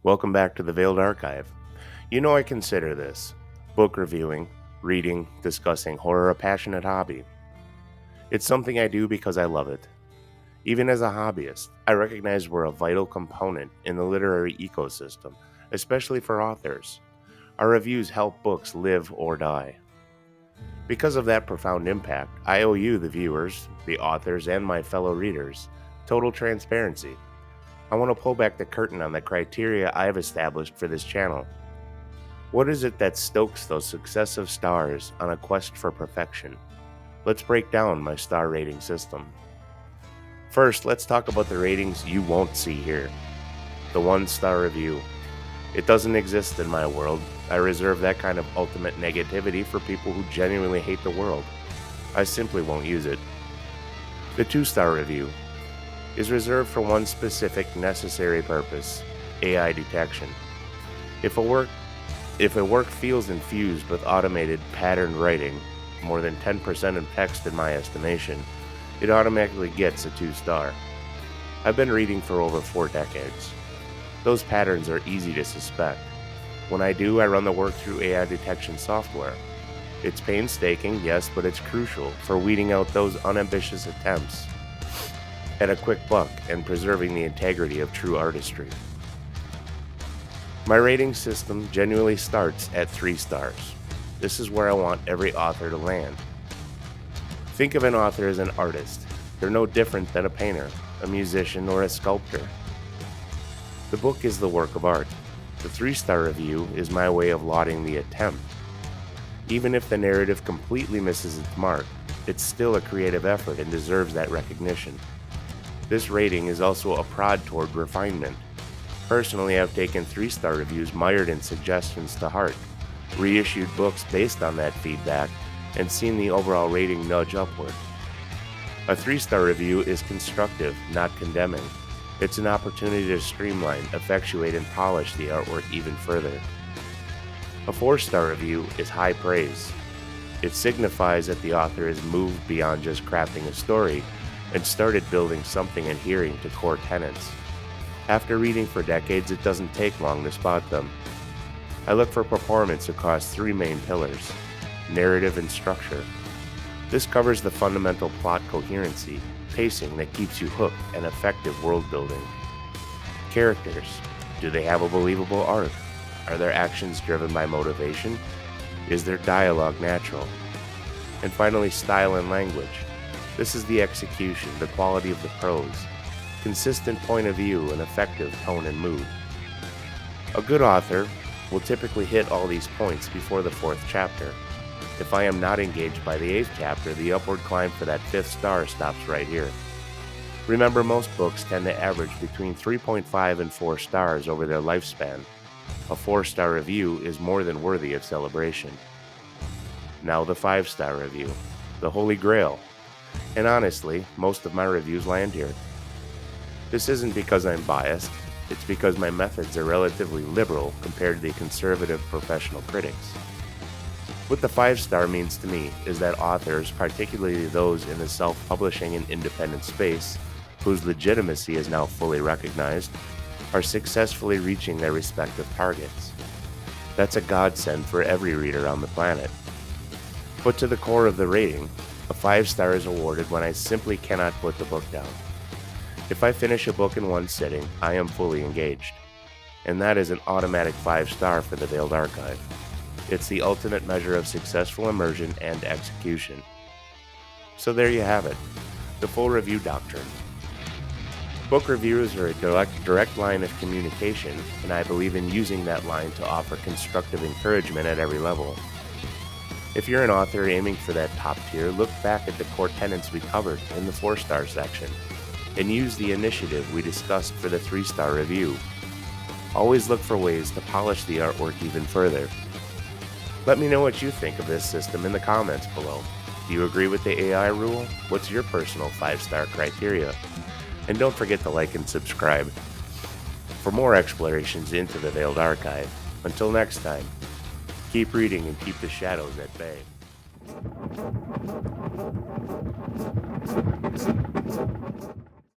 Welcome back to the Veiled Archive. You know I consider this, book reviewing, reading, discussing horror a passionate hobby. It's something I do because I love it. Even as a hobbyist, I recognize we're a vital component in the literary ecosystem, especially for authors. Our reviews help books live or die. Because of that profound impact, I owe you, the viewers, the authors, and my fellow readers, total transparency. I want to pull back the curtain on the criteria I have established for this channel. What is it that stokes those successive stars on a quest for perfection? Let's break down my star rating system. First, let's talk about the ratings you won't see here. The 1-star review. It doesn't exist in my world. I reserve that kind of ultimate negativity for people who genuinely hate the world. I simply won't use it. The 2-star review is reserved for one specific necessary purpose: AI detection. If a work feels infused with automated patterned writing, more than 10% of text in my estimation, it automatically gets a 2-star. I've been reading for over 4 decades. Those patterns are easy to suspect. When I do, I run the work through AI detection software. It's painstaking, yes, but it's crucial for weeding out those unambitious attempts at a quick buck and preserving the integrity of true artistry. My rating system genuinely starts at 3 stars. This is where I want every author to land. Think of an author as an artist. They're no different than a painter, a musician, or a sculptor. The book is the work of art. The 3-star review is my way of lauding the attempt. Even if the narrative completely misses its mark, it's still a creative effort and deserves that recognition. This rating is also a prod toward refinement. Personally, I've taken 3-star reviews mired in suggestions to heart, reissued books based on that feedback, and seen the overall rating nudge upward. A 3-star review is constructive, not condemning. It's an opportunity to streamline, effectuate, and polish the artwork even further. A 4-star review is high praise. It signifies that the author has moved beyond just crafting a story and started building something adhering to core tenets. After reading for decades, it doesn't take long to spot them. I look for performance across 3 main pillars: narrative and structure. This covers the fundamental plot coherency, pacing that keeps you hooked, and effective world building. Characters. Do they have a believable arc? Are their actions driven by motivation? Is their dialogue natural? And finally, style and language. This is the execution, the quality of the prose, consistent point of view, and effective tone and mood. A good author will typically hit all these points before the 4th chapter. If I am not engaged by the 8th chapter, the upward climb for that 5th star stops right here. Remember, most books tend to average between 3.5 and 4 stars over their lifespan. A 4-star review is more than worthy of celebration. Now the 5-star review, the Holy Grail. And honestly, most of my reviews land here. This isn't because I'm biased, it's because my methods are relatively liberal compared to the conservative professional critics. What the 5-star means to me is that authors, particularly those in the self-publishing and independent space, whose legitimacy is now fully recognized, are successfully reaching their respective targets. That's a godsend for every reader on the planet. But to the core of the rating, a 5-star is awarded when I simply cannot put the book down. If I finish a book in one sitting, I am fully engaged. And that is an automatic 5-star for the Veiled Archive. It's the ultimate measure of successful immersion and execution. So there you have it, the full review doctrine. Book reviewers are a direct line of communication, and I believe in using that line to offer constructive encouragement at every level. If you're an author aiming for that top tier, look back at the core tenets we covered in the 4-star section, and use the initiative we discussed for the 3-star review. Always look for ways to polish the artwork even further. Let me know what you think of this system in the comments below. Do you agree with the AI rule? What's your personal 5-star criteria? And don't forget to like and subscribe for more explorations into the Veiled Archive. Until next time, keep reading and keep the shadows at bay.